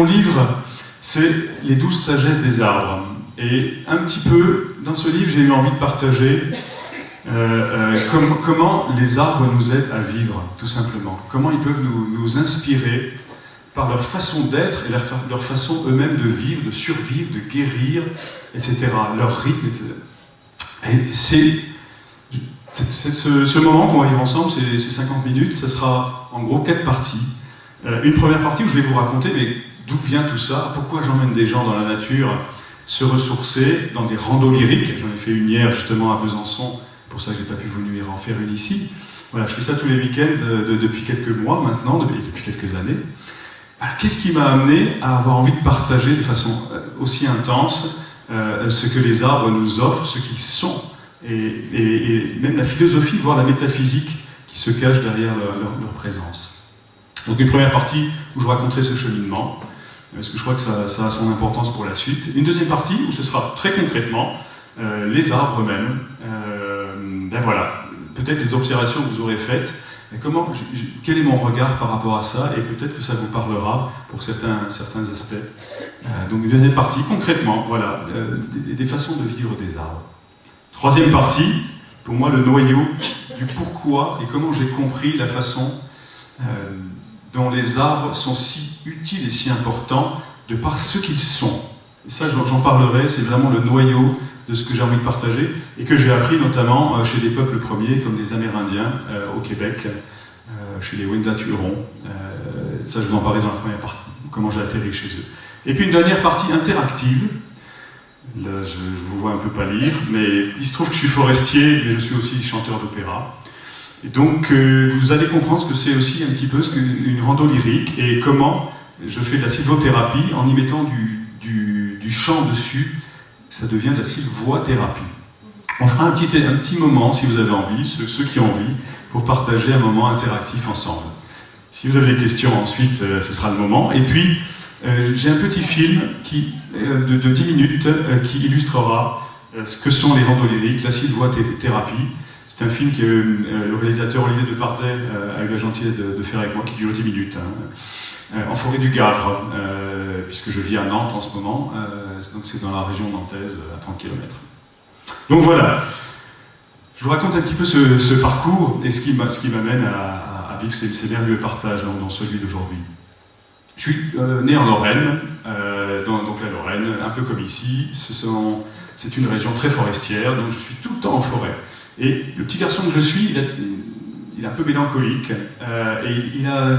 mon livre, c'est les 12 sagesses des arbres. Et un petit peu, dans ce livre, j'ai eu envie de partager comment les arbres nous aident à vivre, tout simplement. Comment ils peuvent nous inspirer par leur façon d'être et leur façon eux-mêmes de vivre, de survivre, de guérir, etc. Leur rythme, etc. Et ce moment qu'on va vivre ensemble, ces 50 minutes, ça sera en gros 4 parties. Une première partie où je vais vous raconter mais d'où vient tout ça, pourquoi j'emmène des gens dans la nature se ressourcer dans des randos lyriques. J'en ai fait une hier justement à Besançon, pour ça que j'ai pas pu venir en faire une ici. Voilà, je fais ça tous les week-ends depuis quelques mois maintenant, depuis quelques années. Alors, qu'est-ce qui m'a amené à avoir envie de partager de façon aussi intense ce que les arbres nous offrent, ce qu'ils sont, et même la philosophie, voire la métaphysique qui se cache derrière leur présence. Donc une première partie où je raconterai ce cheminement, parce que je crois que ça a son importance pour la suite. Une deuxième partie où ce sera très concrètement les arbres eux-mêmes. Ben voilà, peut-être des observations que vous aurez faites. Quel est mon regard par rapport à ça, et peut-être que ça vous parlera pour certains aspects. Donc une deuxième partie, concrètement, voilà, des façons de vivre des arbres. Troisième partie, pour moi le noyau du pourquoi et comment j'ai compris la façon dont les arbres sont si utiles et si importants de par ce qu'ils sont. Et ça, j'en parlerai, c'est vraiment le noyau de ce que j'ai envie de partager, et que j'ai appris notamment chez des peuples premiers, comme les Amérindiens au Québec, chez les Wendat-Hurons. Ça, je vous en parlerai dans la première partie, comment j'ai atterri chez eux. Et puis une dernière partie interactive. Là, je vous vois un peu pâlir, mais il se trouve que je suis forestier, mais je suis aussi chanteur d'opéra. Et donc, vous allez comprendre ce que c'est aussi un petit peu une rando lyrique, et comment je fais de la sylvothérapie en y mettant du chant dessus. Ça devient de la sylvothérapie. On fera un petit moment, si vous avez envie, ceux qui ont envie, pour partager un moment interactif ensemble. Si vous avez des questions ensuite, ce sera le moment. Et puis, j'ai un petit film de 10 minutes qui illustrera ce que sont les randos lyriques, la sylvothérapie. C'est un film que le réalisateur Olivier Depardieu a eu la gentillesse de faire avec moi, qui dure 10 minutes. En forêt du Gavre, puisque je vis à Nantes en ce moment, donc c'est dans la région nantaise, à 30 km. Donc voilà, je vous raconte un petit peu ce parcours et ce qui m'amène à vivre ces merveilleux partages dans celui d'aujourd'hui. Je suis né en Lorraine, donc la Lorraine, un peu comme ici, c'est une région très forestière, donc je suis tout le temps en forêt. Et le petit garçon que je suis, il est un peu mélancolique, et il a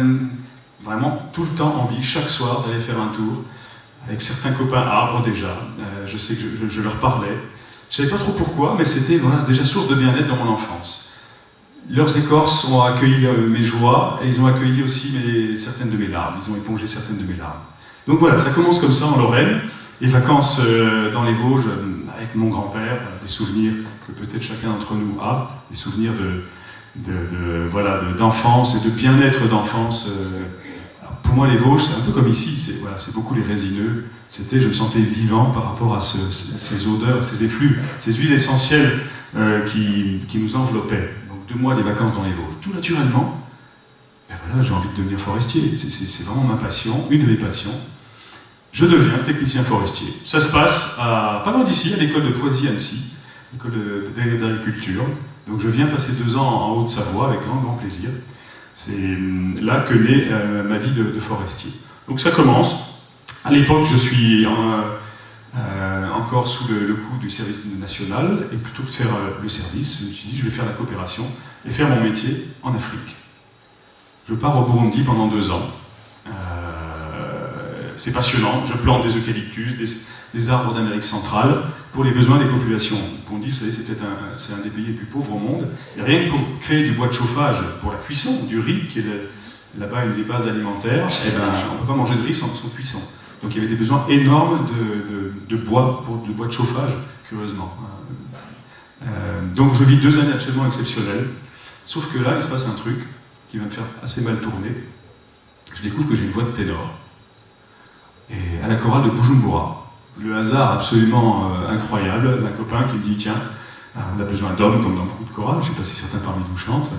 vraiment tout le temps envie, chaque soir, d'aller faire un tour, avec certains copains arbres déjà. Je sais que je leur parlais. Je ne savais pas trop pourquoi, mais c'était déjà source de bien-être dans mon enfance. Leurs écorces ont accueilli mes joies, et ils ont accueilli aussi certaines de mes larmes. Ils ont épongé certaines de mes larmes. Donc voilà, ça commence comme ça en Lorraine. Les vacances dans les Vosges, avec mon grand-père, des souvenirs que peut-être chacun d'entre nous a, des souvenirs d'enfance et de bien-être d'enfance. Pour moi, les Vosges, c'est un peu comme ici, c'est beaucoup les résineux. Je me sentais vivant par rapport à ces odeurs, ces effluves, ces huiles essentielles qui nous enveloppaient. Donc 2 mois les vacances dans les Vosges. Tout naturellement, ben voilà, j'ai envie de devenir forestier. C'est vraiment ma passion, une de mes passions. Je deviens technicien forestier. Ça se passe pas loin d'ici, à l'école de Poisy-Annecy, l'école d'agriculture. Donc je viens passer 2 ans en Haute-Savoie avec grand plaisir. C'est là que naît ma vie de forestier. Donc ça commence. À l'époque, je suis encore sous le coup du service national, et plutôt que de faire le service, je me suis dit je vais faire la coopération et faire mon métier en Afrique. Je pars au Burundi pendant 2 ans. C'est passionnant. Je plante des eucalyptus, des arbres d'Amérique centrale pour les besoins des populations. Le Burundi, vous savez, c'est un des pays les plus pauvres au monde. Et rien que pour créer du bois de chauffage pour la cuisson, du riz, qui est là-bas une des bases alimentaires, on ne peut pas manger de riz sans cuisson. Donc il y avait des besoins énormes de bois, de bois de chauffage, curieusement. Donc je vis 2 années absolument exceptionnelles. Sauf que là, il se passe un truc qui va me faire assez mal tourner. Je découvre que j'ai une voix de ténor. Et à la chorale de Bujumbura. Le hasard absolument incroyable d'un copain qui me dit tiens, on a besoin d'hommes comme dans beaucoup de chorales, je ne sais pas si certains parmi nous chantent,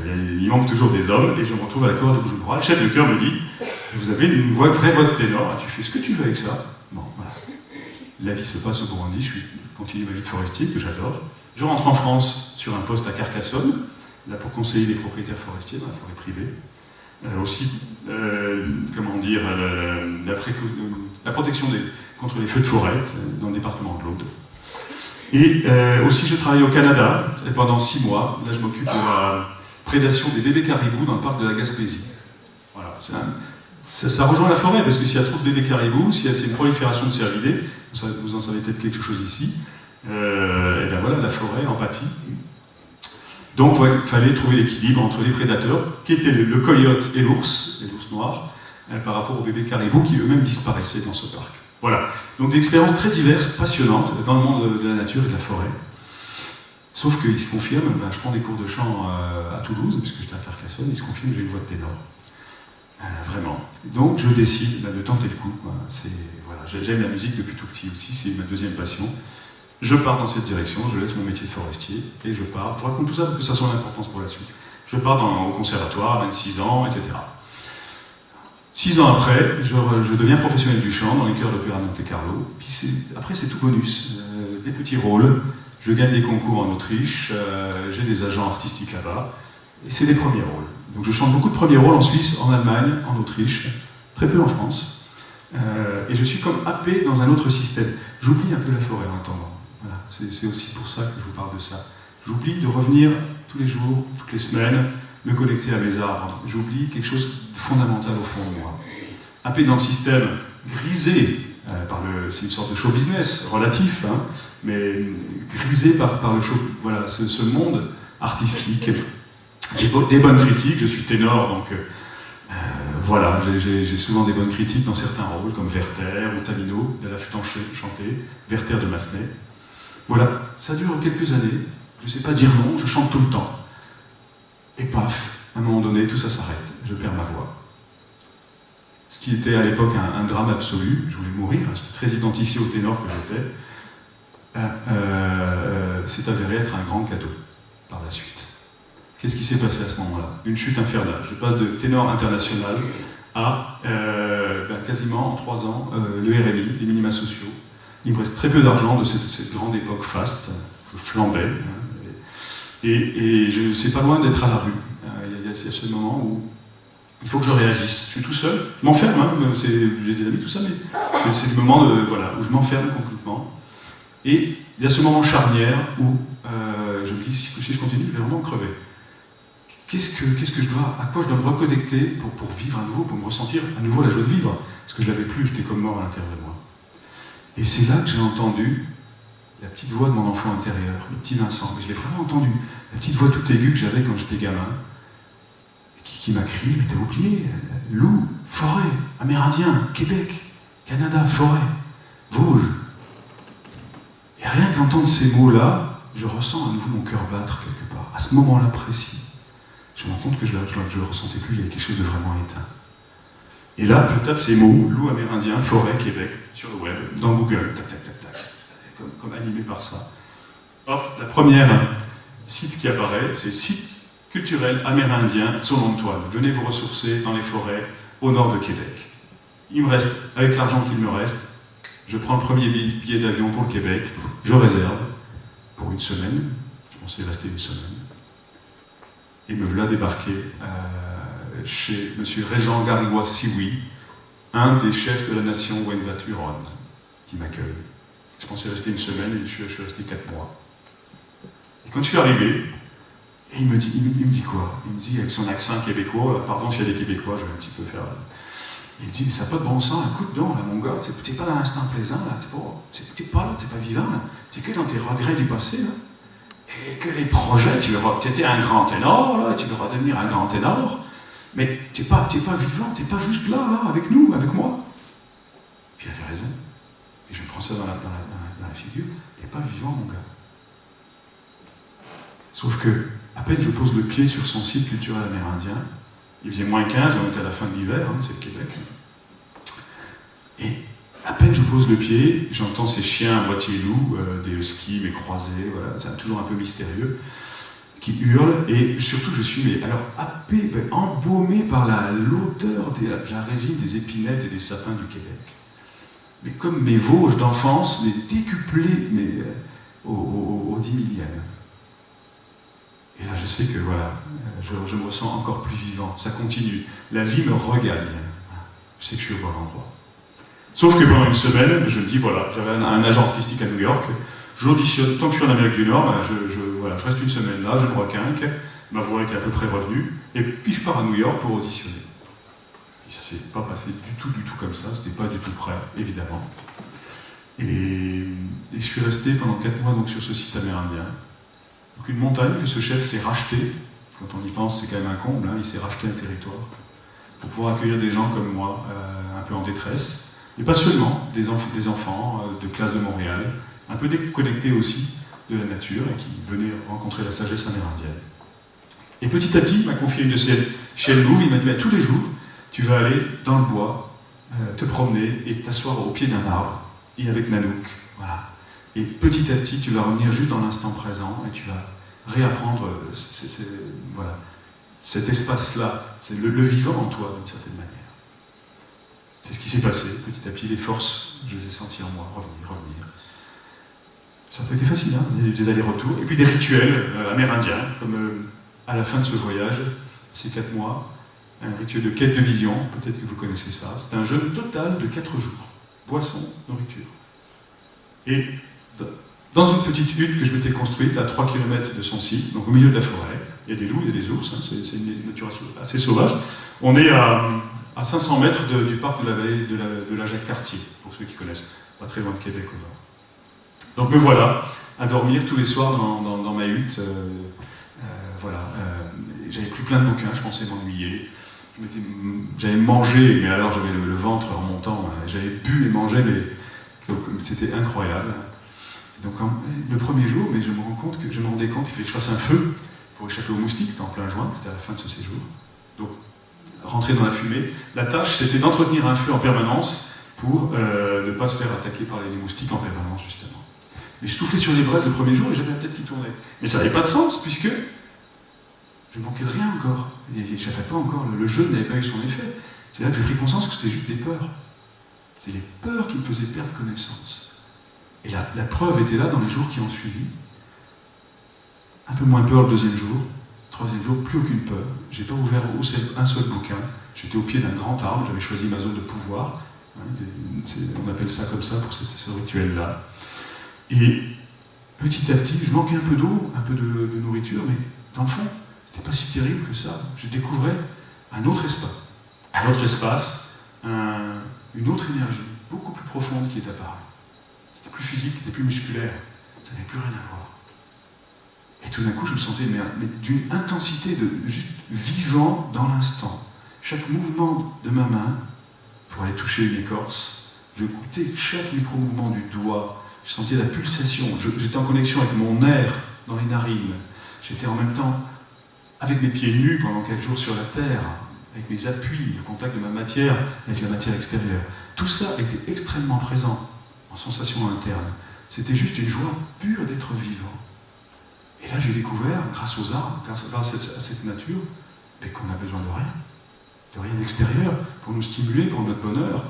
il manque toujours des hommes, et je me retrouve à la chorale de Bujumbura. Le chef de chœur me dit vous avez une vraie voix de ténor, tu fais ce que tu veux avec ça. Bon, voilà. La vie se passe au Burundi, je continue ma vie de forestier, que j'adore. Je rentre en France sur un poste à Carcassonne, là pour conseiller les propriétaires forestiers dans la forêt privée. Comment dire, la protection contre les feux de forêt dans le département de l'Aude. Et aussi je travaille au Canada et pendant 6 mois. Là je m'occupe de la prédation des bébés caribous dans le parc de la Gaspésie. Voilà, ça rejoint la forêt parce que s'il y a trop de bébés caribous, s'il y a une prolifération de cervidés, vous en savez peut-être quelque chose ici, et bien voilà, la forêt en pâtit. Donc il fallait trouver l'équilibre entre les prédateurs, qui étaient le coyote et l'ours noir, par rapport aux bébés caribous qui eux-mêmes disparaissaient dans ce parc. Voilà, donc des expériences très diverses, passionnantes, dans le monde de la nature et de la forêt. Sauf qu'il se confirme, je prends des cours de chant à Toulouse, puisque j'étais à Carcassonne, il se confirme que j'ai une voix de ténor. Vraiment. Donc je décide de tenter le coup. Voilà, j'aime la musique depuis tout petit aussi, c'est ma deuxième passion. Je pars dans cette direction, je laisse mon métier de forestier et je pars. Je raconte tout ça parce que ça a son importance pour la suite. Je pars au conservatoire à 26 ans, etc. 6 ans après, je deviens professionnel du chant dans les chœurs d'opéra de Monte-Carlo. Puis après, c'est tout bonus. Des petits rôles, je gagne des concours en Autriche, j'ai des agents artistiques là-bas. Et c'est des premiers rôles. Donc je chante beaucoup de premiers rôles en Suisse, en Allemagne, en Autriche, très peu en France. Et je suis comme happé dans un autre système. J'oublie un peu la forêt en attendant. Voilà. C'est aussi pour ça que je vous parle de ça. J'oublie de revenir tous les jours, toutes les semaines, me connecter à mes arbres. J'oublie quelque chose de fondamental au fond de moi. Happé dans le système grisé, c'est une sorte de show business relatif, hein, mais grisé par le show, voilà, ce monde artistique. Des bonnes critiques, je suis ténor, donc voilà, j'ai souvent des bonnes critiques dans certains rôles, comme Werther ou Tamino, de la flûte chantée, Werther de Massenet. Voilà, ça dure quelques années, je ne sais pas dire non, je chante tout le temps. Et paf, à un moment donné, tout ça s'arrête, je perds ma voix. Ce qui était à l'époque un drame absolu, je voulais mourir, j'étais très identifié au ténor que j'étais, s'est avéré être un grand cadeau par la suite. Qu'est-ce qui s'est passé à ce moment-là? Une chute infernale. Je passe de ténor international à quasiment en 3 ans le RMI, les minima sociaux. Il me reste très peu d'argent de cette grande époque faste. Je flambais. Et c'est pas loin d'être à la rue. Il y a ce moment où il faut que je réagisse. Je suis tout seul. Je m'enferme. J'ai des amis, tout ça, mais c'est le moment où je m'enferme complètement. Et il y a ce moment charnière où je me dis, si je continue, je vais vraiment crever. À quoi je dois me reconnecter pour vivre à nouveau, pour me ressentir à nouveau la joie de vivre? Parce que je ne l'avais plus, j'étais comme mort à l'intérieur de moi. Et c'est là que j'ai entendu la petite voix de mon enfant intérieur, le petit Vincent. Mais je l'ai vraiment entendu. La petite voix toute aiguë que j'avais quand j'étais gamin, qui m'a crié, mais t'as oublié, loup, forêt, amérindien, Québec, Canada, forêt, Vosges. Et rien qu'entendre ces mots-là, je ressens à nouveau mon cœur battre quelque part, à ce moment-là précis. Je me rends compte que je ne le ressentais plus, il y avait quelque chose de vraiment éteint. Et là, je tape ces mots, loup amérindien, forêt, Québec, sur le web, dans Google, tac, tac, tac, tac, comme animé par ça. Hop, la première site qui apparaît, c'est site culturel amérindien Tsolontoine. Venez vous ressourcer dans les forêts au nord de Québec. Il me reste, avec l'argent qu'il me reste, je prends le premier billet d'avion pour le Québec, je réserve pour 1 semaine, je pensais rester 1 semaine. Et me voilà débarqué chez M. Régent Gariwa Siwi, un des chefs de la nation Wendat Huron, qui m'accueille. Je pensais rester 1 semaine et je suis resté 4 mois. Et quand je suis arrivé, il me dit quoi? Il me dit avec son accent québécois, pardon s'il y a des Québécois, je vais un petit peu faire. Il me dit, mais ça n'a pas de bon sens, écoute donc, là, mon gars, t'es pas dans l'instant présent, là, t'es pas là, t'es pas vivant, là, t'es que dans tes regrets du passé, là. Et que les projets, tu étais un grand ténor, là, tu devras devenir un grand ténor, mais t'es pas vivant, t'es pas juste là, avec nous, avec moi. Puis il avait raison. Et je me prends ça dans la figure, t'es pas vivant, mon gars. Sauf que, à peine je pose le pied sur son site culturel amérindien, il faisait moins 15, on était à la fin de l'hiver, hein, c'est le Québec. Et à peine je pose le pied, j'entends ces chiens à moitié loups, des huskies, mais croisés, voilà, c'est toujours un peu mystérieux. qui hurle, et surtout je suis alors happé, embaumé par l'odeur de la résine des épinettes et des sapins du Québec. Mais comme mes Vosges d'enfance, mais décuplés au 10 millième. Et là je sais que voilà, je me ressens encore plus vivant, ça continue, la vie me regagne. Je sais que je suis au bon endroit. Sauf que pendant une semaine, je me dis, voilà, j'avais un agent artistique à New York, j'auditionne, tant que je suis en Amérique du Nord, voilà, je reste une semaine là, je me requinque, ma voix était à peu près revenue, et puis je pars à New York pour auditionner. Et ça s'est pas passé du tout comme ça, c'était pas du tout prêt, évidemment. Et je suis resté pendant 4 mois donc, sur ce site amérindien. Donc une montagne que ce chef s'est racheté, quand on y pense c'est quand même un comble, hein, il s'est racheté un territoire, pour pouvoir accueillir des gens comme moi, un peu en détresse, et pas seulement, des enfants de classe de Montréal, un peu déconnectés aussi de la nature, et qui venaient rencontrer la sagesse amérindienne. Et petit à petit, il m'a confié une de ses chaînes louves, il m'a dit, tous les jours, tu vas aller dans le bois, te promener, et t'asseoir au pied d'un arbre, et avec Nanook, voilà. Et petit à petit, tu vas revenir juste dans l'instant présent, et tu vas réapprendre voilà, cet espace-là, c'est le vivant en toi, d'une certaine manière. C'est ce qui s'est passé, petit à petit, les forces, je les ai senties en moi, revenir. Ça n'a pas été facile, hein, des allers-retours, et puis des rituels amérindiens, comme à la fin de ce voyage, ces 4 mois, un rituel de quête de vision, peut-être que vous connaissez ça, c'est un jeûne total de 4 jours, boisson, nourriture. Et dans une petite hutte que je m'étais construite à 3 km de son site, donc au milieu de la forêt, il y a des loups, il y a des ours, hein, c'est une nature assez sauvage. On est à 500 mètres du parc de la vallée de la Jacques-Cartier, pour ceux qui connaissent, pas très loin de Québec au nord. Donc me voilà à dormir tous les soirs dans ma hutte. Voilà, j'avais pris plein de bouquins, je pensais m'ennuyer. J'avais mangé, mais alors j'avais le ventre remontant, j'avais bu et mangé, mais c'était incroyable. Donc le premier jour, mais je me rendais compte qu'il fallait que je fasse un feu pour échapper aux moustiques, c'était en plein juin, c'était à la fin de ce séjour. Donc rentrer dans la fumée, la tâche c'était d'entretenir un feu en permanence pour ne pas se faire attaquer par les moustiques en permanence justement. Mais je soufflais sur les braises le premier jour et j'avais la tête qui tournait. Mais ça n'avait pas de sens puisque je manquais de rien encore. Et je savais pas encore, le jeu n'avait pas eu son effet. C'est là que j'ai pris conscience que c'était juste des peurs. C'est les peurs qui me faisaient perdre connaissance. Et la preuve était là dans les jours qui ont suivi. Un peu moins peur le deuxième jour. Troisième jour, plus aucune peur. J'ai pas ouvert un seul bouquin. J'étais au pied d'un grand arbre, j'avais choisi ma zone de pouvoir. On appelle ça comme ça pour ce rituel-là. Et petit à petit, je manquais un peu d'eau, un peu de nourriture, mais dans le fond, c'était pas si terrible que ça. Je découvrais un autre espace, une autre énergie, beaucoup plus profonde qui est apparue. C'était plus physique, c'était plus musculaire, ça n'avait plus rien à voir. Et tout d'un coup, je me sentais mais d'une intensité de juste vivant dans l'instant. Chaque mouvement de ma main, pour aller toucher une écorce, je goûtais chaque micro-mouvement du doigt, je sentais la pulsation, j'étais en connexion avec mon air dans les narines, j'étais en même temps avec mes pieds nus pendant 4 jours sur la terre, avec mes appuis, le contact de ma matière avec la matière extérieure. Tout ça était extrêmement présent en sensation interne. C'était juste une joie pure d'être vivant. Et là, j'ai découvert, grâce aux arbres, grâce à cette nature, qu'on a besoin de rien d'extérieur pour nous stimuler, pour notre bonheur.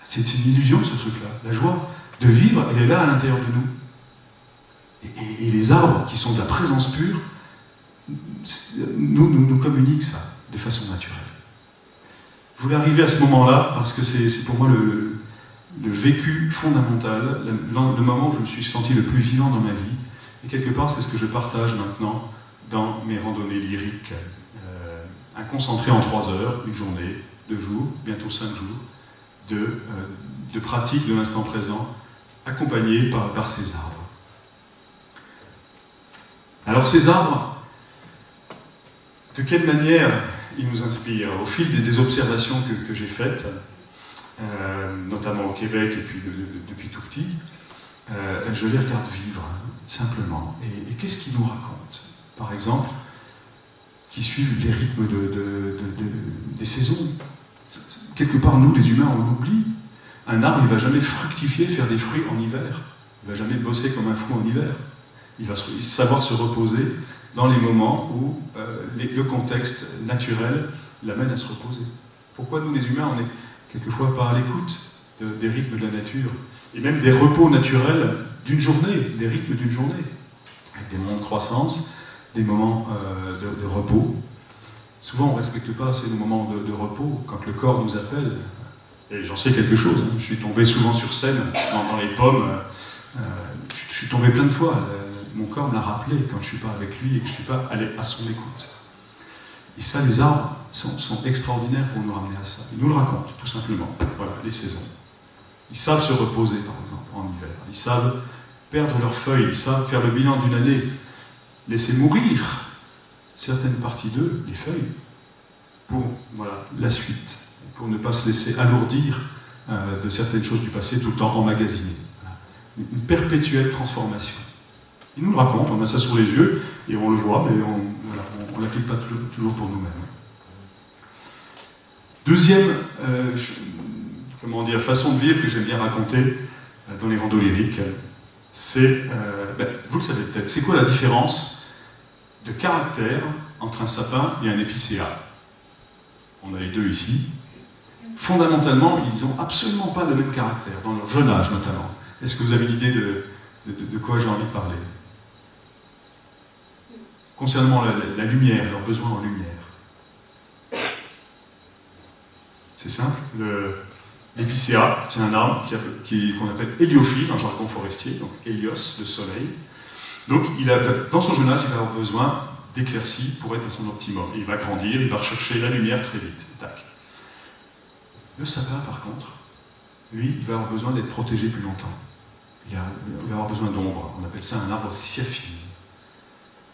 C'est une illusion, ce truc-là. La joie de vivre, elle est là à l'intérieur de nous. Et les arbres, qui sont de la présence pure, nous communiquent ça de façon naturelle. Je voulais arriver à ce moment-là parce que c'est pour moi le vécu fondamental, le moment où je me suis senti le plus vivant dans ma vie. Et quelque part, c'est ce que je partage maintenant dans mes randonnées lyriques. Un concentré en 3 heures, une journée, 2 jours, bientôt 5 jours, de pratique de l'instant présent, accompagné par ces arbres. Alors ces arbres, de quelle manière ils nous inspirent? Au fil des observations que j'ai faites, notamment au Québec et puis depuis tout petit, je les regarde vivre, simplement. Et qu'est-ce qu'ils nous racontent? Par exemple, qui suivent les rythmes des saisons. Quelque part, nous, les humains, on l'oublie. Un arbre, il ne va jamais fructifier, faire des fruits en hiver. Il ne va jamais bosser comme un fou en hiver. Il va savoir se reposer dans les moments où le contexte naturel l'amène à se reposer. Pourquoi nous, les humains, on n'est quelquefois pas à l'écoute des rythmes de la nature, et même des repos naturels d'une journée, des rythmes d'une journée, avec des moments de croissance, des moments de repos. Souvent, on ne respecte pas ces moments de repos quand le corps nous appelle. Et j'en sais quelque chose, hein. Je suis tombé souvent sur scène, dans les pommes, je suis tombé plein de fois. Mon corps me l'a rappelé quand je ne suis pas avec lui et que je ne suis pas allé à son écoute. Et ça, les arbres sont extraordinaires pour nous ramener à ça. Ils nous le racontent, tout simplement. Voilà, les saisons. Ils savent se reposer, par exemple, en hiver. Ils savent perdre leurs feuilles, ils savent faire le bilan d'une année, laisser mourir certaines parties d'eux, les feuilles, pour la suite, pour ne pas se laisser alourdir de certaines choses du passé, tout le temps emmagasinées. Voilà. Une perpétuelle transformation. Ils nous le racontent, on a ça sous les yeux, et on le voit, mais on ne l'applique pas toujours pour nous-mêmes. Deuxième façon de vivre que j'aime bien raconter dans les randos lyriques, c'est, vous le savez peut-être, c'est quoi la différence de caractère entre un sapin et un épicéa? On a les deux ici. Fondamentalement, ils n'ont absolument pas le même caractère, dans leur jeune âge notamment. Est-ce que vous avez l'idée de quoi j'ai envie de parler? Concernant la lumière, leurs besoins en lumière. C'est simple. L'épicéa, c'est un arbre qu'on appelle héliophile en jargon forestier, donc hélios, le soleil. Donc, dans son jeune âge, il va avoir besoin d'éclaircies pour être à son optimum. Il va grandir, il va rechercher la lumière très vite. Tac. Le sapin, par contre, lui, il va avoir besoin d'être protégé plus longtemps. Il va avoir besoin d'ombre. On appelle ça un arbre sciaphile.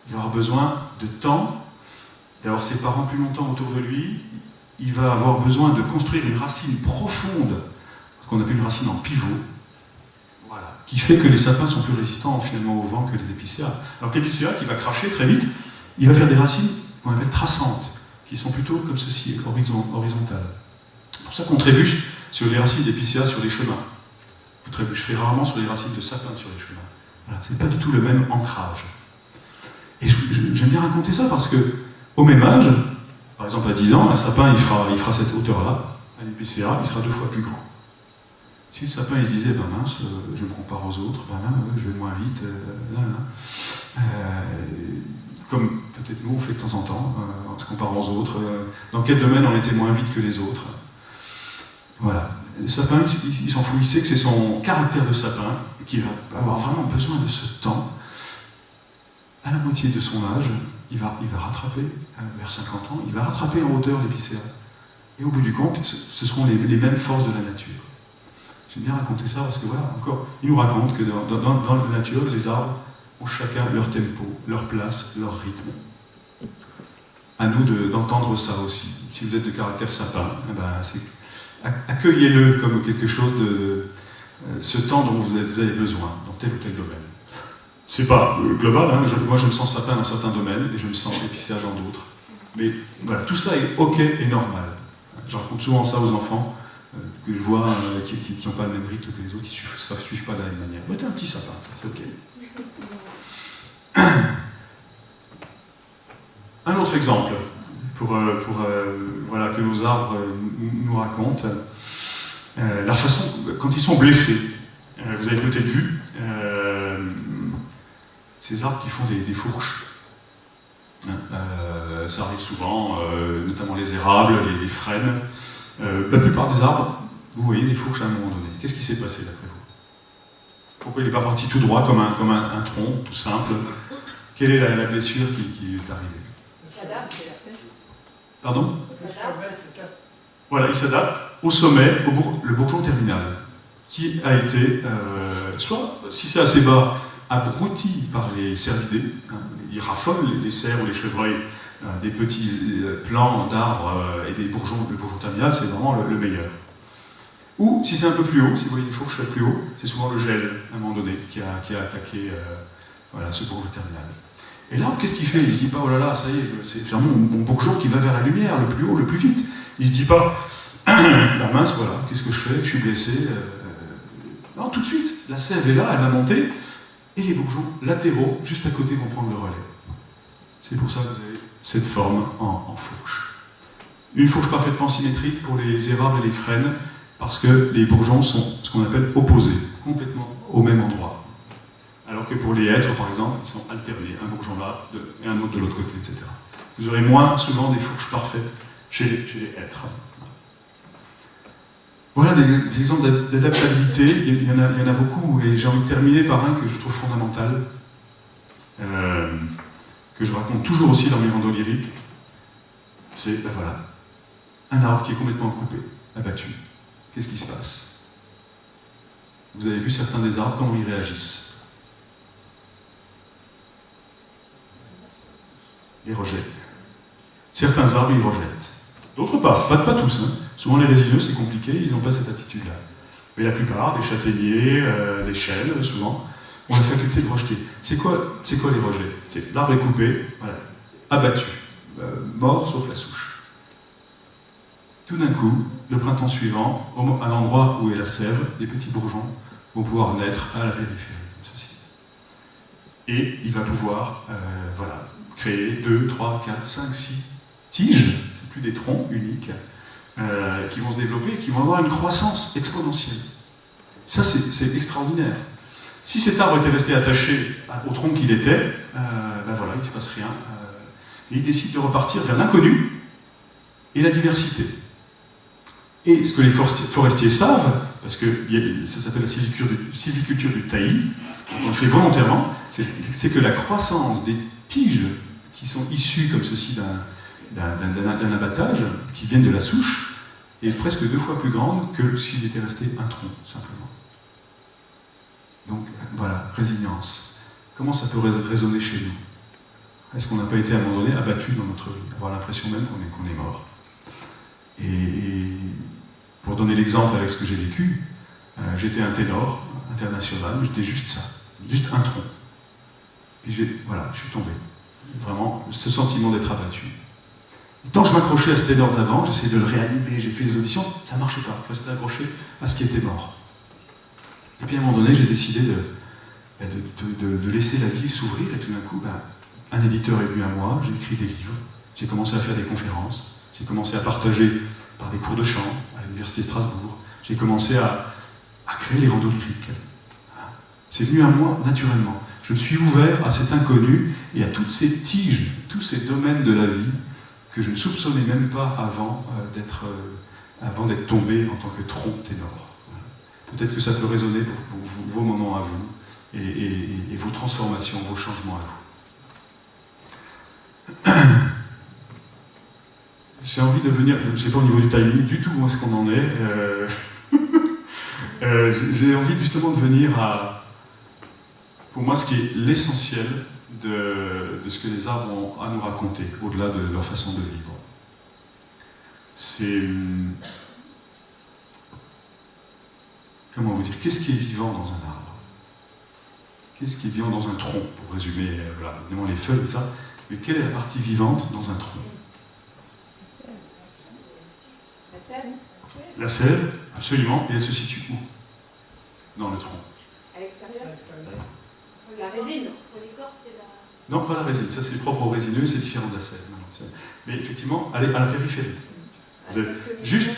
Il va avoir besoin de temps, d'avoir ses parents plus longtemps autour de lui. Il va avoir besoin de construire une racine profonde, ce qu'on appelle une racine en pivot, voilà, qui fait que les sapins sont plus résistants finalement au vent que les épicéas. Alors que l'épicéa, qui va cracher très vite, il va faire des racines qu'on appelle traçantes, qui sont plutôt comme ceci, horizontales. C'est pour ça qu'on trébuche sur les racines d'épicéa sur les chemins. Vous trébucherez rarement sur les racines de sapins sur les chemins. Voilà, c'est pas du tout le même ancrage. Et j'aime bien raconter ça parce que, au même âge, par exemple à 10 ans, un sapin il fera cette hauteur-là, un épicéa il sera 2 fois plus grand. Si le sapin il se disait, mince, je me compare aux autres, je vais moins vite, comme peut-être nous on fait de temps en temps, en se comparant aux autres, dans quel domaine on était moins vite que les autres. Voilà. Le sapin, il s'en fout, il sait que c'est son caractère de sapin qui va avoir vraiment besoin de ce temps. À la moitié de son âge, il va rattraper, vers 50 ans, il va rattraper en hauteur l'épicéa. Et au bout du compte, ce seront les mêmes forces de la nature. J'aime bien raconter ça parce que voilà, encore, il nous raconte que dans la nature, les arbres ont chacun leur tempo, leur place, leur rythme. À nous d'entendre ça aussi. Si vous êtes de caractère sapin, accueillez-le comme quelque chose de ce temps dont vous avez besoin, dans tel ou tel domaine. C'est pas global, hein. Moi je me sens sapin dans certains domaines et je me sens épicéa dans d'autres. Mais voilà, tout ça est ok et normal. Je raconte souvent ça aux enfants que je vois qui n'ont pas le même rythme que les autres, qui ne suivent pas de la même manière. Mais t'es un petit sapin, c'est ok. Un autre exemple, pour que nos arbres nous racontent, la façon, quand ils sont blessés, vous avez peut-être vu, ces arbres qui font des fourches. Ça arrive souvent, notamment les érables, les frênes. La plupart des arbres, vous voyez des fourches à un moment donné. Qu'est-ce qui s'est passé d'après vous? Pourquoi il n'est pas parti tout droit comme un tronc, tout simple? Quelle est la blessure qui est arrivée? Pardon? Voilà, il s'adapte au sommet, le bourgeon terminal, qui a été, soit, si c'est assez bas, abruti par les cervidés, ils raffolent les cerfs ou les chevreuils des petits plants d'arbres et des bourgeons, le bourgeon terminal, c'est vraiment le meilleur. Ou, si c'est un peu plus haut, si vous voyez une fourche plus haut, c'est souvent le gel, à un moment donné, qui a attaqué ce bourgeon terminal. Et l'arbre, qu'est-ce qu'il fait? Il ne se dit pas, oh là là, ça y est, c'est vraiment mon bourgeon qui va vers la lumière, le plus haut, le plus vite. Il ne se dit pas, mince, voilà, qu'est-ce que je fais? Je suis blessé. Non, tout de suite, la sève est là, elle va monter, et les bourgeons latéraux, juste à côté, vont prendre le relais. C'est pour ça que vous avez cette forme en fourche. Une fourche parfaitement symétrique pour les érables et les frênes, parce que les bourgeons sont ce qu'on appelle opposés, complètement au même endroit. Alors que pour les hêtres, par exemple, ils sont alternés, un bourgeon là et un autre de l'autre côté, etc. Vous aurez moins souvent des fourches parfaites chez les hêtres. Voilà des exemples d'adaptabilité, il y en a beaucoup, et j'ai envie de terminer par un que je trouve fondamental, que je raconte toujours aussi dans mes randos lyriques. C'est, ben voilà, un arbre qui est complètement coupé, abattu. Qu'est-ce qui se passe? Vous avez vu certains des arbres, comment ils réagissent? Ils rejettent. Certains arbres, ils rejettent. D'autres pas tous. Hein. Souvent les résineux, c'est compliqué, ils n'ont pas cette aptitude-là. Mais la plupart, des châtaigniers, des chênes, souvent, ont la faculté de rejeter. C'est quoi les rejets? C'est l'arbre est coupé, voilà, abattu, mort sauf la souche. Tout d'un coup, le printemps suivant, à l'endroit où est la sève, des petits bourgeons vont pouvoir naître à la périphérie, comme ceci. Et il va pouvoir voilà, créer 2, 3, 4, 5, 6 tiges, c'est plus des troncs uniques, qui vont se développer et qui vont avoir une croissance exponentielle. Ça, c'est extraordinaire. Si cet arbre était resté attaché au tronc qu'il était, ben voilà, il ne se passe rien. Et il décide de repartir vers l'inconnu et la diversité. Et ce que les forestiers savent, parce que ça s'appelle la sylviculture du taillis, on le fait volontairement, c'est que la croissance des tiges qui sont issues comme ceci d'un abattage, qui viennent de la souche, est presque 2 fois plus grande que s'il était resté un tronc, simplement. Donc voilà, résilience. Comment ça peut résonner chez nous? Est-ce qu'on n'a pas été à un moment donné abattu dans notre vie, avoir l'impression même qu'on est mort? Et pour donner l'exemple avec ce que j'ai vécu, j'étais un ténor international, j'étais juste ça, juste un tronc. Puis voilà, je suis tombé. Vraiment, ce sentiment d'être abattu. Et tant que je m'accrochais à ce ténor d'avant, j'essayais de le réanimer, j'ai fait des auditions, ça ne marchait pas, je restais accroché à ce qui était mort. Et puis à un moment donné, j'ai décidé de laisser la vie s'ouvrir, et tout d'un coup, un éditeur est venu à moi, j'ai écrit des livres, j'ai commencé à faire des conférences, j'ai commencé à partager par des cours de chant à l'université de Strasbourg, j'ai commencé à créer les randos lyriques. C'est venu à moi naturellement. Je me suis ouvert à cet inconnu et à toutes ces tiges, tous ces domaines de la vie que je ne soupçonnais même pas avant d'être tombé en tant que tronc ténor. Peut-être que ça peut résonner pour vos moments à vous et vos transformations, vos changements à vous. J'ai envie de venir, je ne sais pas au niveau du timing du tout où est-ce qu'on en est. J'ai envie justement de venir à, pour moi, ce qui est l'essentiel de ce que les arbres ont à nous raconter, au-delà de leur façon de vivre. C'est... Comment vous dire? Qu'est-ce qui est vivant dans un arbre? Qu'est-ce qui est vivant dans un tronc? Pour résumer, voilà, évidemment les feuilles et ça. Mais quelle est la partie vivante dans un tronc? La sève. La sève, absolument. Et elle se situe où? Dans le tronc. À l'extérieur. La résine. Entre l'écorce et la... Non, pas la résine. Ça, c'est propre aux résineux, c'est différent de la sève. Mais effectivement, elle est à la périphérie. Vous avez juste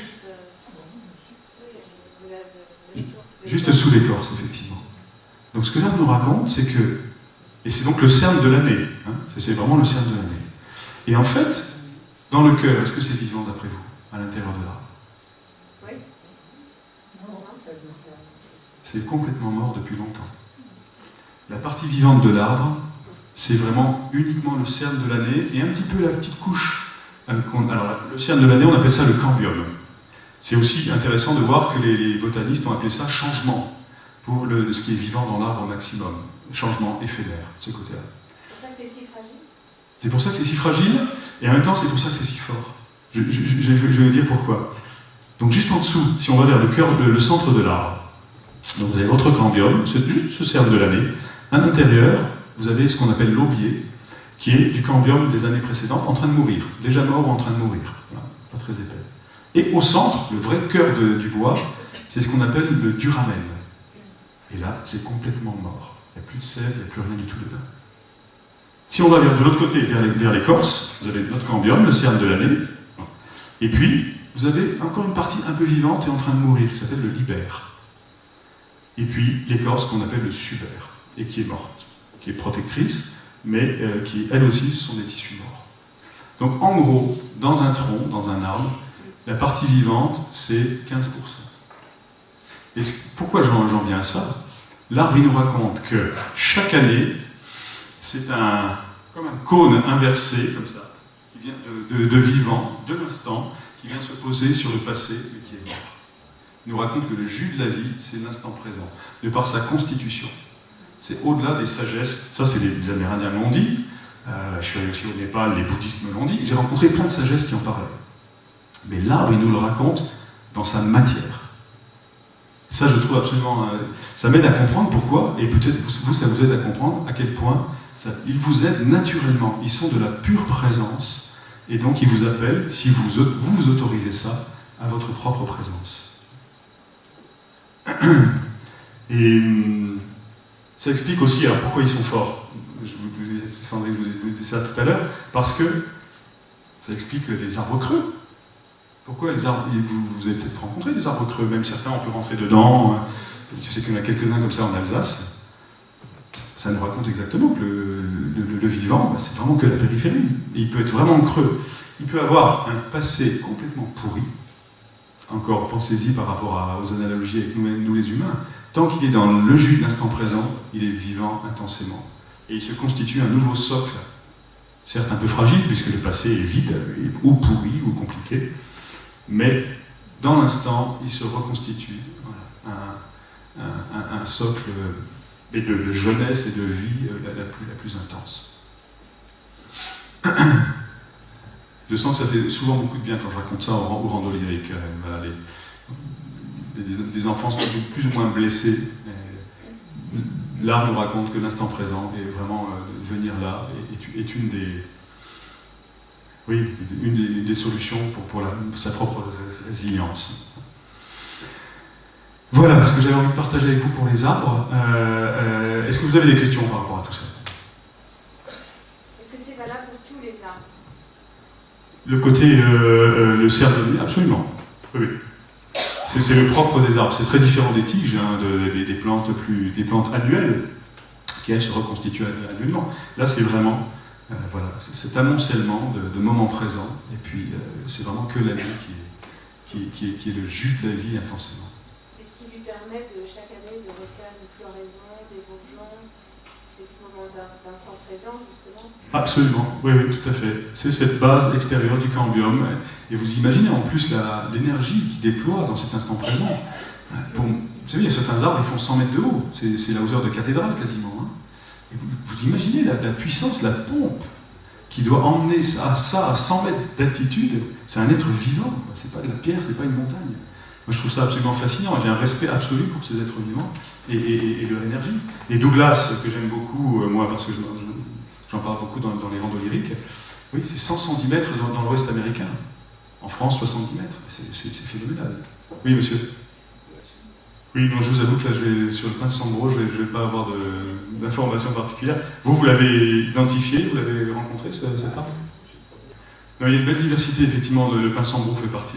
sous l'écorce, effectivement. Donc ce que l'arbre nous raconte, c'est que, et c'est donc le cerne de l'année, hein, c'est vraiment le cerne de l'année. Et en fait, dans le cœur, est-ce que c'est vivant d'après vous, à l'intérieur de l'arbre? Oui. C'est complètement mort depuis longtemps. La partie vivante de l'arbre, c'est vraiment uniquement le cerne de l'année et un petit peu la petite couche. Alors, le cerne de l'année, on appelle ça le cambium. C'est aussi intéressant de voir que les botanistes ont appelé ça changement pour ce qui est vivant dans l'arbre au maximum. Changement éphémère, ce côté-là. C'est pour ça que c'est si fragile. C'est pour ça que c'est si fragile, et en même temps, c'est pour ça que c'est si fort. Je vais vous dire pourquoi. Donc, juste en dessous, si on va vers le cœur, le centre de l'arbre, donc vous avez votre cambium, c'est juste ce cerne de l'année. À l'intérieur, vous avez ce qu'on appelle l'aubier, qui est du cambium des années précédentes, en train de mourir, déjà mort ou en train de mourir. Voilà, pas très épais. Et au centre, le vrai cœur du bois, c'est ce qu'on appelle le duramen. Et là, c'est complètement mort. Il n'y a plus de sève, il n'y a plus rien du tout dedans. Si on va de l'autre côté, vers l'écorce, vous avez notre cambium, le cerne de l'année, et puis vous avez encore une partie un peu vivante et en train de mourir, qui s'appelle le libère. Et puis l'écorce qu'on appelle le subère, et qui est morte, qui est protectrice, mais qui, elle aussi, ce sont des tissus morts. Donc en gros, dans un tronc, dans un arbre, la partie vivante, c'est 15%. Et pourquoi j'en viens à ça? L'arbre, il nous raconte que chaque année, c'est comme un cône inversé, comme ça, qui vient de vivant, de l'instant, qui vient se poser sur le passé et qui est mort. Il nous raconte que le jus de la vie, c'est l'instant présent, de par sa constitution. C'est au-delà des sagesses. Ça, c'est les Amérindiens m'ont dit. Je suis allé aussi au Népal, les bouddhistes me l'ont dit. J'ai rencontré plein de sagesses qui en parlaient. Mais l'arbre, il nous le raconte dans sa matière. Ça, je trouve absolument... ça m'aide à comprendre pourquoi, et peut-être vous, ça vous aide à comprendre à quel point ils vous aident naturellement. Ils sont de la pure présence, et donc ils vous appellent, si vous autorisez ça, à votre propre présence. Et ça explique aussi alors, pourquoi ils sont forts. Sandrine, je vous ai dit ça tout à l'heure, parce que ça explique les arbres creux. Pourquoi les arbres... Vous avez peut-être rencontré des arbres creux, même certains, on peut rentrer dedans. Je sais qu'il y en a quelques-uns comme ça en Alsace. Ça nous raconte exactement que le vivant, c'est vraiment que la périphérie. Et il peut être vraiment creux. Il peut avoir un passé complètement pourri. Encore, pensez-y par rapport aux analogies avec nous les humains. Tant qu'il est dans le jus de l'instant présent, il est vivant intensément. Et il se constitue un nouveau socle, certes un peu fragile, puisque le passé est vide, ou pourri, ou compliqué, mais dans l'instant, il se reconstitue. Voilà, un socle de jeunesse et de vie la plus intense. Je sens que ça fait souvent beaucoup de bien quand je raconte ça au rando lyrique. Voilà, des enfants sont plus ou moins blessés. L'art nous raconte que l'instant présent et vraiment venir là est une des solutions pour sa propre résilience. Voilà ce que j'avais envie de partager avec vous pour les arbres. Est-ce que vous avez des questions par rapport à tout ça? Est-ce que c'est valable pour tous les arbres? Le côté, le cerf de nuit, absolument. Oui. C'est le propre des arbres. C'est très différent des tiges, hein, des plantes annuelles, qui elles se reconstituent annuellement. Là, c'est vraiment voilà, cet amoncellement de moments présents, et puis c'est vraiment que la vie qui est le jus de la vie intensément. C'est ce qui lui permet de chaque année de refaire une floraison, des bourgeons. C'est ce moment d'instant présent, justement. Absolument, oui, tout à fait. C'est cette base extérieure du cambium. Et vous imaginez en plus l'énergie qu'il déploie dans cet instant présent. Vous savez, il y a certains arbres, ils font 100 mètres de haut. C'est la hauteur de cathédrale quasiment. Hein. Et vous imaginez la puissance, la pompe qui doit emmener ça à 100 mètres d'altitude. C'est un être vivant. C'est pas de la pierre, c'est pas une montagne. Moi, je trouve ça absolument fascinant. J'ai un respect absolu pour ces êtres vivants et leur énergie. Et Douglas, que j'aime beaucoup, moi, parce que j'en parle beaucoup dans les randos lyriques, oui, c'est 110 mètres dans l'ouest américain. En France, 70 mètres. C'est phénoménal. Oui, monsieur. Oui, non, je vous avoue que là, sur le pin de Sambro, je ne vais pas avoir d'informations particulières. Vous l'avez identifié, vous l'avez rencontré, cet arbre? Non, il y a une belle diversité, effectivement. Le pin Sambro fait partie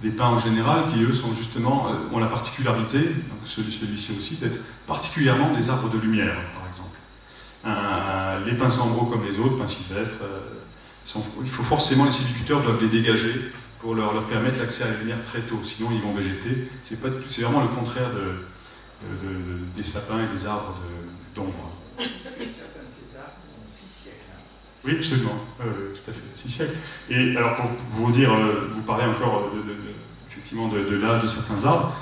des pins en général, qui eux sont justement, ont la particularité, donc celui-ci aussi, d'être particulièrement des arbres de lumière, par exemple. Les pins Sambro comme les autres, pins sylvestres, il faut forcément, les sylviculteurs doivent les dégager pour leur permettre l'accès à la lumière très tôt, sinon ils vont végéter. C'est vraiment le contraire des sapins et des arbres d'ombre. Certains de ces arbres ont 6 siècles. Oui, absolument, tout à fait, 6 siècles. Et alors, pour vous dire, vous parlez encore effectivement de l'âge de certains arbres.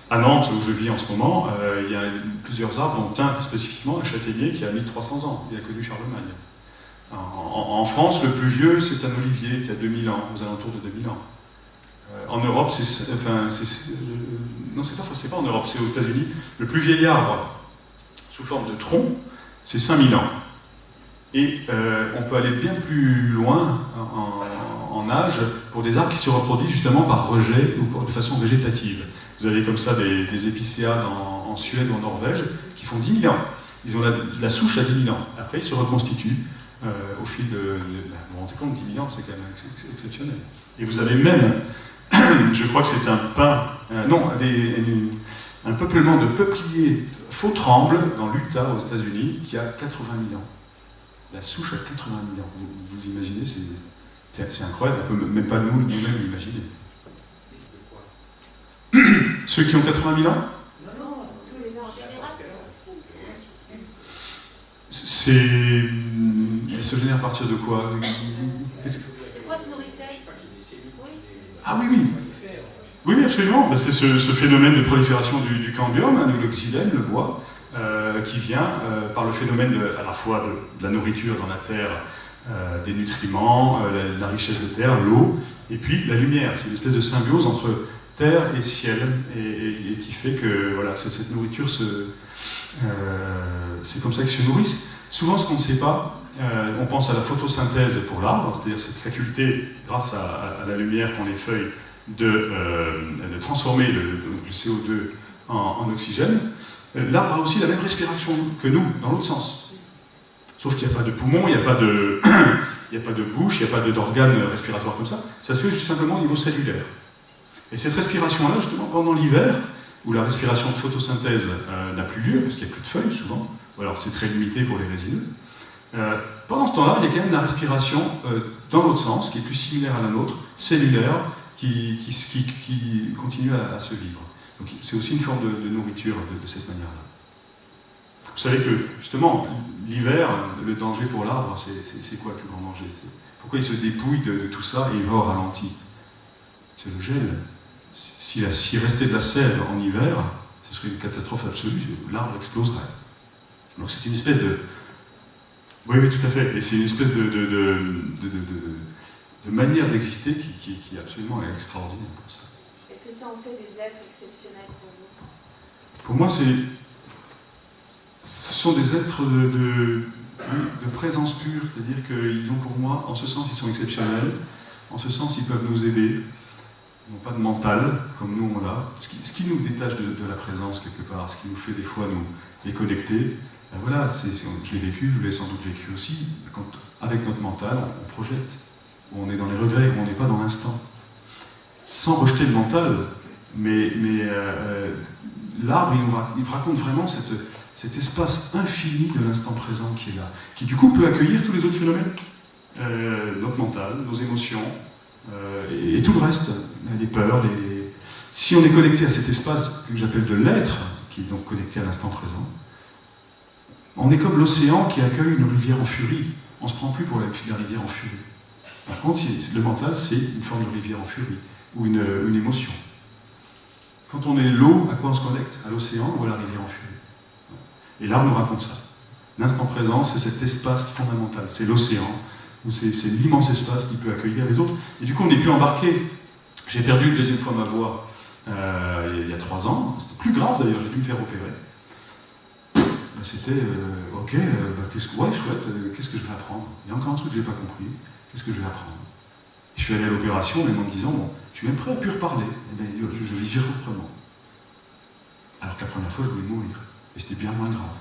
À Nantes, où je vis en ce moment, il y a plusieurs arbres, dont un spécifiquement, un châtaignier, qui a 1300 ans, il a connu Charlemagne. En France, le plus vieux, c'est un olivier qui a 2000 ans, aux alentours de 2000 ans. En Europe, non, c'est pas en Europe, c'est aux États-Unis. Le plus vieil arbre, sous forme de tronc, c'est 5000 ans. Et on peut aller bien plus loin en âge pour des arbres qui se reproduisent justement par rejet ou de façon végétative. Vous avez comme ça des épicéas en Suède ou en Norvège qui font 10 000 ans. Ils ont la souche à 10 000 ans. Après, ils se reconstituent au fil de... Vous vous rendez compte, 10 000 ans, c'est quand même exceptionnel. Et vous avez même, je crois que c'est un pin, un peuplement de peupliers faux tremble dans l'Utah, aux États-Unis, qui a 80 000 ans. La souche a 80 000 ans. Vous imaginez, c'est incroyable, on ne peut même pas nous-mêmes l'imaginer. Ceux qui ont 80 000 ans? Non, tous les ans en général. Elle se génère à partir de quoi? De quoi se nourrit-elle? Ah oui, oui. Oui, absolument. Ben, c'est ce phénomène de prolifération du cambium, hein, de l'oxydène, le bois, qui vient par le phénomène à la fois de la nourriture dans la terre, des nutriments, la richesse de terre, l'eau, et puis la lumière. C'est une espèce de symbiose entre terre et ciel, et qui fait que voilà, cette nourriture, c'est comme ça qu'ils se nourrissent. Souvent, ce qu'on ne sait pas, on pense à la photosynthèse pour l'arbre, c'est-à-dire cette faculté, grâce à la lumière qu'ont les feuilles, de transformer le CO2 en oxygène. L'arbre a aussi la même respiration que nous, dans l'autre sens. Sauf qu'il n'y a pas de poumon, il n'y a pas de, il n'y a pas de bouche, il n'y a pas d'organes respiratoires comme ça. Ça se fait juste simplement au niveau cellulaire. Et cette respiration-là, justement, pendant l'hiver, où la respiration de photosynthèse n'a plus lieu, parce qu'il n'y a plus de feuilles souvent, ou alors c'est très limité pour les résineux, pendant ce temps-là, il y a quand même la respiration dans l'autre sens, qui est plus similaire à la nôtre, cellulaire, qui continue à se vivre. Donc c'est aussi une forme de nourriture de cette manière-là. Vous savez que, justement, l'hiver, le danger pour l'arbre, c'est quoi le plus grand danger? Pourquoi il se dépouille de tout ça et il va au ralenti? C'est le gel. S'il restait de la sève en hiver, ce serait une catastrophe absolue, l'arbre exploserait. Donc c'est une espèce de... Oui, tout à fait. Et c'est une espèce de manière d'exister qui est absolument extraordinaire pour ça. Est-ce que ça en fait des êtres exceptionnels pour vous? Pour moi, ce sont des êtres de présence pure, c'est-à-dire qu'ils ont pour moi, en ce sens, ils sont exceptionnels, en ce sens, ils peuvent nous aider, ils n'ont pas de mental, comme nous on l'a. Ce qui nous détache de la présence, quelque part, ce qui nous fait des fois nous déconnecter, ben voilà, je l'ai vécu, vous l'avez sans doute vécu aussi, quand, avec notre mental, on projette, on est dans les regrets, on n'est pas dans l'instant. Sans rejeter le mental, mais l'arbre, il raconte vraiment cet espace infini de l'instant présent qui est là, qui du coup peut accueillir tous les autres phénomènes, notre mental, nos émotions, et tout le reste, les peurs, Si on est connecté à cet espace que j'appelle de l'être, qui est donc connecté à l'instant présent, on est comme l'océan qui accueille une rivière en furie. On ne se prend plus pour la rivière en furie. Par contre, le mental, c'est une forme de rivière en furie, ou une émotion. Quand on est l'eau, à quoi on se connecte? À l'océan ou à la rivière en furie. Et l'art nous raconte ça. L'instant présent, c'est cet espace fondamental, c'est l'océan, ou c'est l'immense espace qui peut accueillir les autres. Et du coup, on n'est plus embarqué. J'ai perdu une deuxième fois ma voix il y a 3 ans. C'était plus grave d'ailleurs, j'ai dû me faire opérer. C'était ok, chouette, qu'est-ce que je vais apprendre? Il y a encore un truc que je n'ai pas compris, qu'est-ce que je vais apprendre? Je suis allé à l'opération, même en me disant, bon, je suis même prêt à plus reparler, je vivrai autrement. Alors que la première fois, je voulais mourir, et c'était bien moins grave.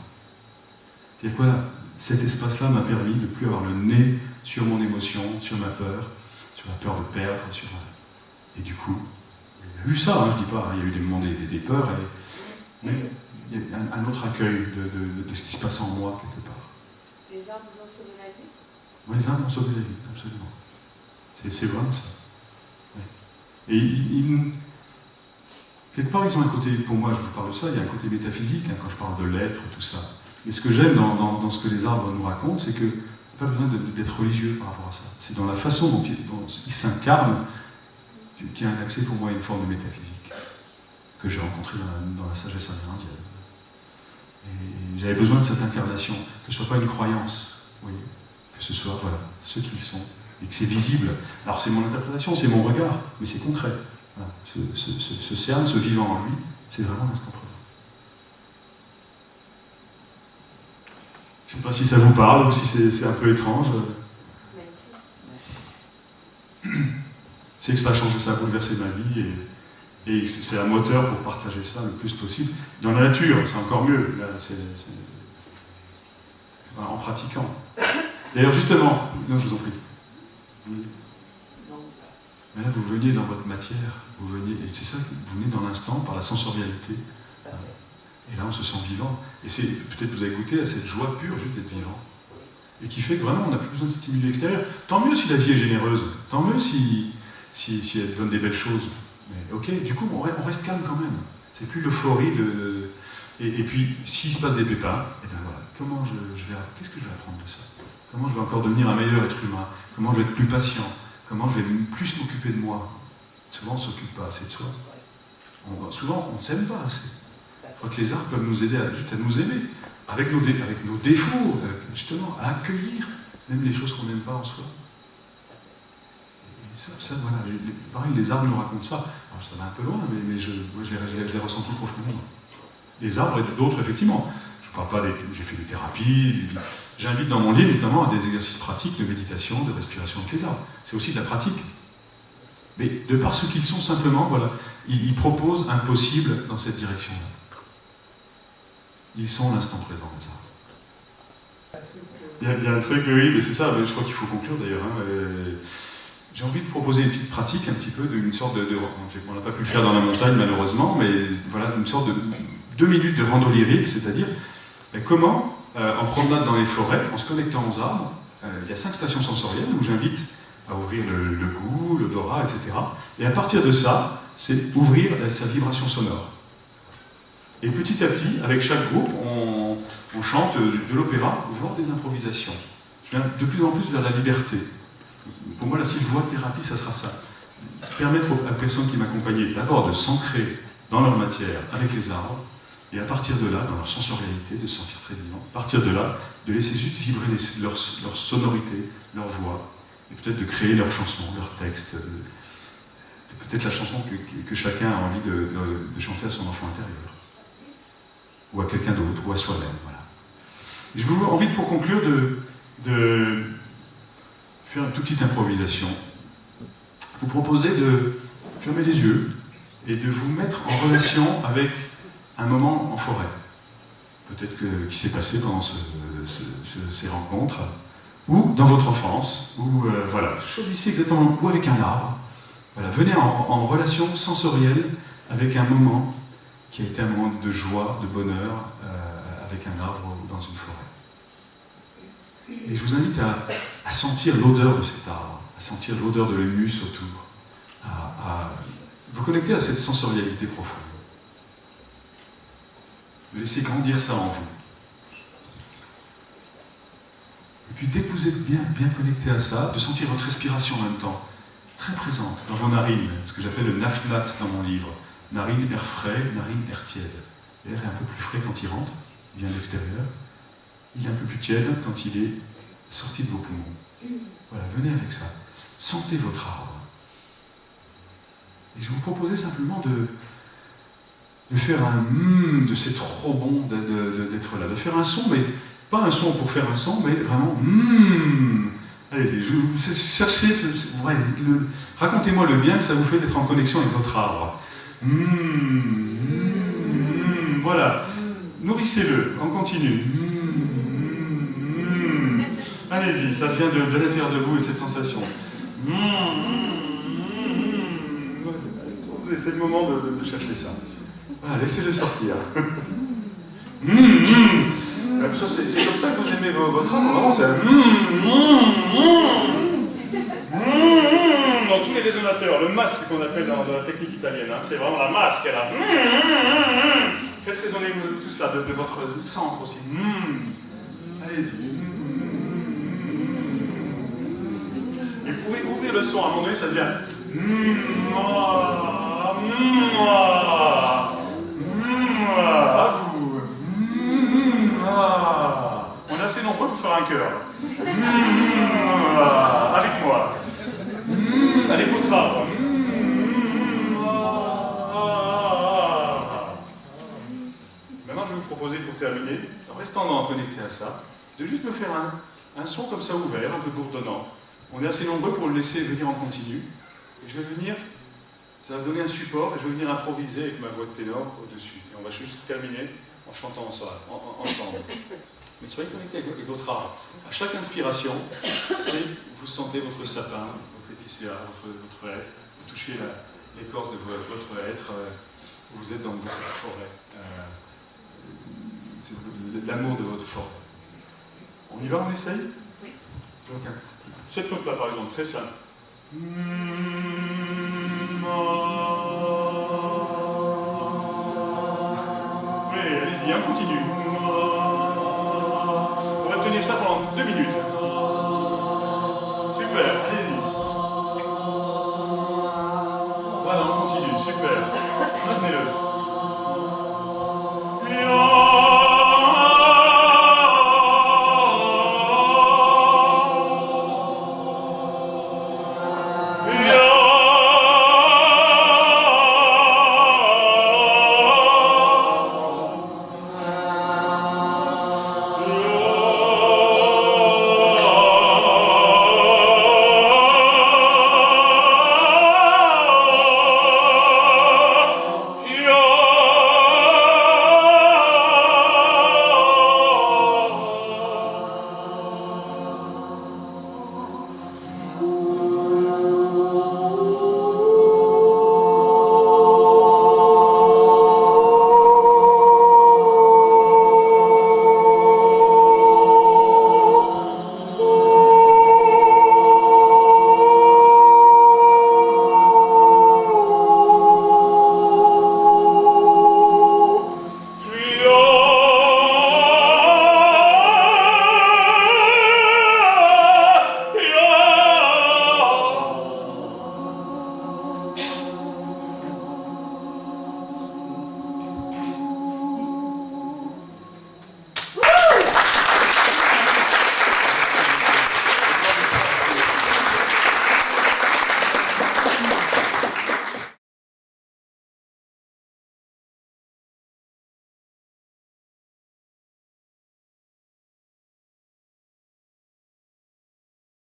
C'est-à-dire que voilà, cet espace-là m'a permis de ne plus avoir le nez sur mon émotion, sur ma peur de perdre, et du coup, il y a eu ça, je ne dis pas, il y a eu des moments des peurs, mais il y a un autre accueil de ce qui se passe en moi, quelque part. Les arbres vous ont sauvé la vie? Oui, les arbres ont sauvé la vie, absolument. C'est vraiment ça. Ouais. Et quelque part, ils ont un côté, pour moi, je vous parle de ça, il y a un côté métaphysique, quand je parle de l'être, tout ça. Mais ce que j'aime dans ce que les arbres nous racontent, c'est qu'il n'y a pas besoin d'être religieux par rapport à ça. C'est dans la façon dont ils s'incarnent qu'il y a un accès pour moi à une forme de métaphysique que j'ai rencontrée dans la sagesse amérindienne. Et j'avais besoin de cette incarnation, que ce ne soit pas une croyance, vous voyez, que ce soit voilà, ce qu'ils sont, et que c'est visible. Alors c'est mon interprétation, c'est mon regard, mais c'est concret. Voilà. Ce cerne, ce vivant en lui, c'est vraiment l'instant présent. Je ne sais pas si ça vous parle ou si c'est un peu étrange. C'est que ça a changé, ça a bouleversé ma vie et c'est un moteur pour partager ça le plus possible. Dans la nature, c'est encore mieux. Là, en pratiquant. D'ailleurs, justement, non, je vous en prie. Oui. Mais là, vous veniez dans votre matière, vous veniez, et c'est ça, vous venez dans l'instant par la sensorialité. Et là, on se sent vivant. Et c'est peut-être que vous avez goûté à cette joie pure juste d'être vivant. Et qui fait que vraiment, on n'a plus besoin de stimuli extérieurs. Tant mieux si la vie est généreuse, tant mieux si elle donne des belles choses. Mais ok, du coup, on reste calme quand même. C'est plus l'euphorie de... Et puis, s'il se passe des pépins, et bien voilà, qu'est-ce que je vais apprendre de ça? Comment je vais encore devenir un meilleur être humain? Comment je vais être plus patient? Comment je vais plus m'occuper de moi? Souvent, on ne s'occupe pas assez de soi. Souvent, on ne s'aime pas assez. Je crois que les arts peuvent nous aider juste à nous aimer, avec nos défauts, justement, à accueillir même les choses qu'on n'aime pas en soi. Et ça voilà, pareil, les arbres nous racontent ça. Alors, ça va un peu loin, mais moi, je l'ai ressenti profondément. Les arbres et d'autres, effectivement. Je ne parle pas j'ai fait des thérapies. J'invite dans mon livre, notamment, à des exercices pratiques de méditation, de respiration avec les arbres. C'est aussi de la pratique. Mais de par ce qu'ils sont, simplement, voilà, ils proposent un possible dans cette direction-là. Ils sont l'instant présent, les arbres. Il y a un truc, oui, mais c'est ça, je crois qu'il faut conclure d'ailleurs. Hein, j'ai envie de proposer une petite pratique, un petit peu, d'une sorte de on n'a pas pu le faire dans la montagne, malheureusement, mais voilà, une sorte de 2 minutes de rando lyrique, c'est-à-dire comment, en promenade dans les forêts, en se connectant aux arbres, il y a 5 stations sensorielles où j'invite à ouvrir le goût, l'odorat, etc. Et à partir de ça, c'est ouvrir sa vibration sonore. Et petit à petit, avec chaque groupe, on chante de l'opéra, voire des improvisations. Je viens de plus en plus vers la liberté. Pour moi, la sylvoithérapie, ça sera ça. Permettre aux personnes qui m'accompagnaient d'abord de s'ancrer dans leur matière avec les arbres, et à partir de là, dans leur sensorialité, de se sentir très vivant, à partir de là, de laisser juste vibrer leur sonorité, leur voix, et peut-être de créer leurs chansons, leurs textes, peut-être la chanson que chacun a envie de chanter à son enfant intérieur, ou à quelqu'un d'autre, ou à soi-même. Voilà. J'ai envie, pour conclure, de faire une toute petite improvisation. Vous proposez de fermer les yeux et de vous mettre en relation avec un moment en forêt. Peut-être qui s'est passé pendant ces rencontres, ou dans votre enfance, ou voilà, choisissez exactement, ou avec un arbre. Voilà, venez en relation sensorielle avec un moment qui a été un moment de joie, de bonheur, avec un arbre ou dans une forêt. Et je vous invite à sentir l'odeur de cet arbre, à sentir l'odeur de l'humus autour, à vous connecter à cette sensorialité profonde. Laissez grandir ça en vous. Et puis dès que vous êtes bien connecté à ça, de sentir votre respiration en même temps, très présente dans vos narines, ce que j'appelle le nafnat dans mon livre. Narine, air frais, narine, air tiède. L'air est un peu plus frais quand il rentre, il vient de l'extérieur. Il est un peu plus tiède quand il est sorti de vos poumons. Voilà, venez avec ça. Sentez votre arbre. Et je vous proposais simplement de faire un de c'est trop bon d'être là. De faire un son, mais pas un son pour faire un son, mais vraiment Allez-y, cherchez, racontez-moi le bien que ça vous fait d'être en connexion avec votre arbre. Voilà, nourrissez-le, on continue. Allez-y, ça vient de l'intérieur de vous et de cette sensation. C'est le moment de chercher ça. Voilà, laissez-le sortir. C'est comme ça que vous aimez votre âme, vraiment, c'est dans tous les résonateurs, le masque qu'on appelle dans la technique italienne, hein, c'est vraiment la masque, là. Faites résonner tout ça de votre centre aussi. Allez-y. Et vous pouvez ouvrir le son, à un moment donné, ça devient à vous. On est assez nombreux pour faire un chœur. Avec moi. Avec votre arbre. Maintenant, je vais vous proposer, pour terminer, en restant connecté à ça, de juste me faire un son comme ça ouvert, un peu bourdonnant. On est assez nombreux pour le laisser venir en continu. Et je vais venir, ça va donner un support, et je vais venir improviser avec ma voix de ténor au-dessus. Et on va juste terminer en chantant ensemble. Mais soyez connectés avec votre art. À chaque inspiration, vous sentez votre sapin, votre épicéa, votre être, vous touchez l'écorce de votre être, vous êtes dans cette forêt. C'est l'amour de votre forêt. On y va, on essaye? Oui. Donc, cette note-là, par exemple, très simple. Oui, allez-y, on continue. On va tenir ça pendant 2 minutes.